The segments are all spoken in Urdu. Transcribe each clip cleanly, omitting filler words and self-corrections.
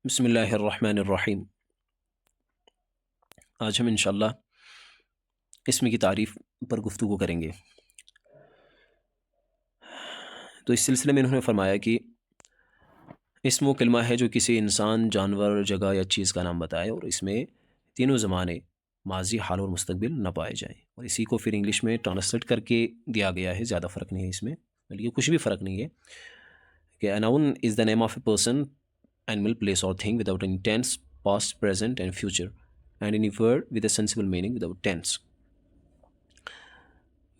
بسم اللہ الرحمن الرحیم۔ آج ہم انشاءاللہ اسم کی تعریف پر گفتگو کریں گے۔ تو اس سلسلے میں انہوں نے فرمایا کہ اسم وہ کلمہ ہے جو کسی انسان، جانور، جگہ یا چیز کا نام بتائے اور اس میں تینوں زمانے ماضی، حال اور مستقبل نہ پائے جائیں، اور اسی کو پھر انگلش میں ٹرانسلیٹ کر کے دیا گیا ہے۔ زیادہ فرق نہیں ہے اس میں، بلکہ کچھ بھی فرق نہیں ہے کہ a noun is the name of a person, animal, place or thing without any tense, past, present and future, and any word with a sensible meaning without tense۔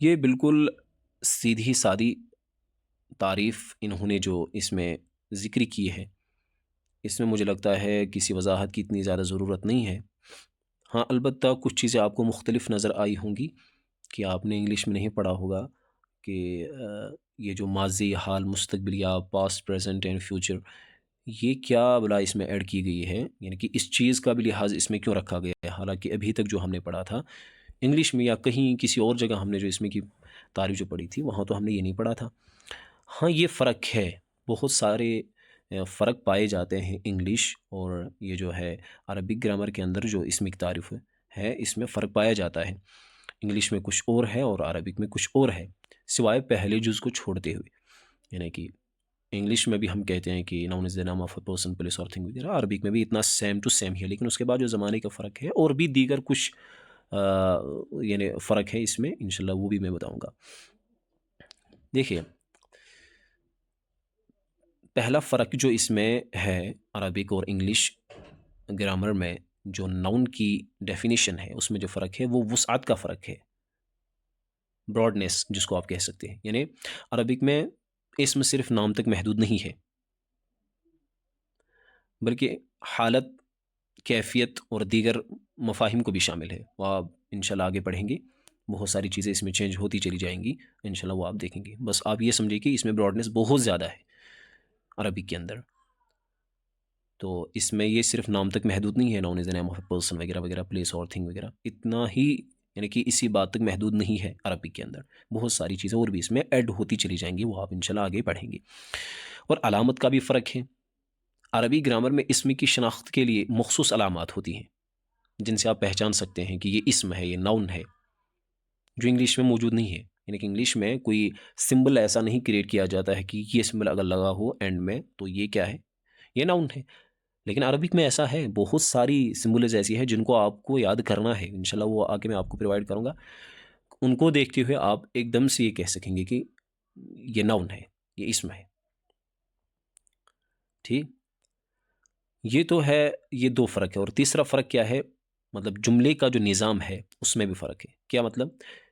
یہ بالکل سیدھی سادی تعریف انہوں نے جو اس میں ذکر کی ہے، اس میں مجھے لگتا ہے کسی وضاحت کی اتنی زیادہ ضرورت نہیں ہے۔ ہاں، البتہ کچھ چیزیں آپ کو مختلف نظر آئی ہوں گی کہ آپ نے انگلش میں نہیں پڑھا ہوگا کہ یہ جو ماضی، حال، مستقبل یا پاسٹ، پریزنٹ اینڈ فیوچر، یہ کیا بلا اس میں ایڈ کی گئی ہے، یعنی کہ اس چیز کا بھی لحاظ اس میں کیوں رکھا گیا ہے، حالانکہ ابھی تک جو ہم نے پڑھا تھا انگلش میں یا کہیں کسی اور جگہ ہم نے جو اس میں کی تعریف جو پڑھی تھی وہاں تو ہم نے یہ نہیں پڑھا تھا۔ ہاں، یہ فرق ہے، بہت سارے فرق پائے جاتے ہیں انگلش اور یہ جو ہے عربک گرامر کے اندر جو اسم کی تعریف ہے اس میں فرق پایا جاتا ہے۔ انگلش میں کچھ اور ہے اور عربک میں کچھ اور ہے، سوائے پہلے جز کو چھوڑتے ہوئے، یعنی کہ انگلش میں بھی ہم کہتے ہیں کہ noun is the name of a person, place اور تھنگ وغیرہ، عربک میں بھی اتنا سیم ٹو سیم ہی ہے، لیکن اس کے بعد جو زمانے کا فرق ہے اور بھی دیگر کچھ یعنی فرق ہے اس میں، انشاءاللہ وہ بھی میں بتاؤں گا۔ دیکھیے، پہلا فرق جو اس میں ہے عربک اور انگلش گرامر میں، جو ناؤن کی ڈیفینیشن ہے اس میں جو فرق ہے وہ وسعت کا فرق ہے، براڈنیس جس کو آپ کہہ سکتے ہیں۔ یعنی عربک میں اسم صرف نام تک محدود نہیں ہے، بلکہ حالت، کیفیت اور دیگر مفاہیم کو بھی شامل ہے، وہ آپ انشاءاللہ آگے پڑھیں گے، بہت ساری چیزیں اس میں چینج ہوتی چلی جائیں گی انشاءاللہ، وہ آپ دیکھیں گے۔ بس آپ یہ سمجھیں کہ اس میں براڈنیس بہت زیادہ ہے عربک کے اندر، تو اس میں یہ صرف نام تک محدود نہیں ہے، noun is the name of a person وغیرہ وغیرہ، پلیس اور تھنگ وغیرہ، اتنا ہی یعنی کہ اسی بات تک محدود نہیں ہے عربک کے اندر، بہت ساری چیزیں اور بھی اس میں ایڈ ہوتی چلی جائیں گی، وہ آپ انشاءاللہ آگے پڑھیں گے۔ اور علامت کا بھی فرق ہے، عربی گرامر میں اسم کی شناخت کے لیے مخصوص علامات ہوتی ہیں جن سے آپ پہچان سکتے ہیں کہ یہ اسم ہے، یہ ناؤن ہے، جو انگلش میں موجود نہیں ہے۔ یعنی کہ انگلش میں کوئی سمبل ایسا نہیں کریٹ کیا جاتا ہے کہ یہ سمبل اگر لگا ہو اینڈ میں تو یہ کیا ہے، یہ ناؤن ہے، لیکن عربک میں ایسا ہے، بہت ساری سمبلز ایسی ہیں جن کو آپ کو یاد کرنا ہے، انشاءاللہ وہ آگے میں آپ کو پرووائڈ کروں گا، ان کو دیکھتے ہوئے آپ ایک دم سے یہ کہہ سکیں گے کہ یہ ناؤن ہے، یہ اسم ہے۔ ٹھیک، یہ تو ہے، یہ دو فرق ہے۔ اور تیسرا فرق کیا ہے، مطلب جملے کا جو نظام ہے اس میں بھی فرق ہے۔ کیا مطلب؟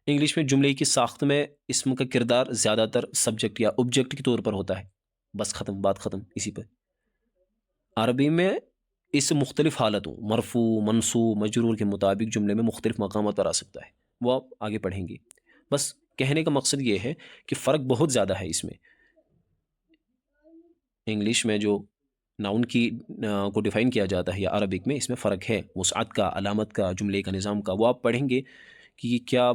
انگلش میں جملے کی ساخت میں اسم کا کردار زیادہ تر سبجیکٹ یا آبجیکٹ کے طور پر ہوتا ہے، بس ختم، بات ختم اسی پر۔ عربی میں اس مختلف حالتوں، مرفوع، منصوب، مجرور کے مطابق جملے میں مختلف مقامات پر آ سکتا ہے، وہ آپ آگے پڑھیں گے۔ بس کہنے کا مقصد یہ ہے کہ فرق بہت زیادہ ہے اس میں۔ انگلش میں جو ناؤن کی کو ڈیفائن کیا جاتا ہے یا عربک میں، اس میں فرق ہے، وسعت کا، علامت کا، جملے کا نظام کا، وہ آپ پڑھیں گے کہ یہ کیا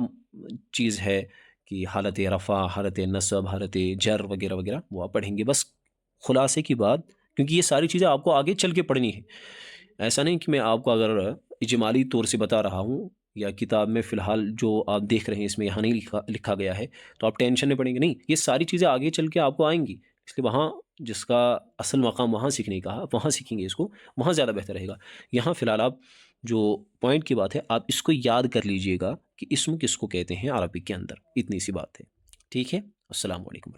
چیز ہے، کہ حالت رفع، حالت نصب، حالت جر وغیرہ وغیرہ، وہ آپ پڑھیں گے۔ بس خلاصے کی بات، کیونکہ یہ ساری چیزیں آپ کو آگے چل کے پڑھنی ہے، ایسا نہیں کہ میں آپ کو اگر اجمالی طور سے بتا رہا ہوں یا کتاب میں فی الحال جو آپ دیکھ رہے ہیں اس میں یہاں نہیں لکھا گیا ہے تو آپ ٹینشن نہیں پڑیں گے، نہیں، یہ ساری چیزیں آگے چل کے آپ کو آئیں گی، اس لیے وہاں جس کا اصل مقام وہاں سیکھنے کا، آپ وہاں سیکھیں گے اس کو، وہاں زیادہ بہتر رہے گا۔ یہاں فی الحال آپ جو پوائنٹ کی بات ہے آپ اس کو یاد کر لیجئے گا کہ اسم کس کو کہتے ہیں عربک کے اندر، اتنی سی بات ہے۔ ٹھیک ہے، السلام علیکم۔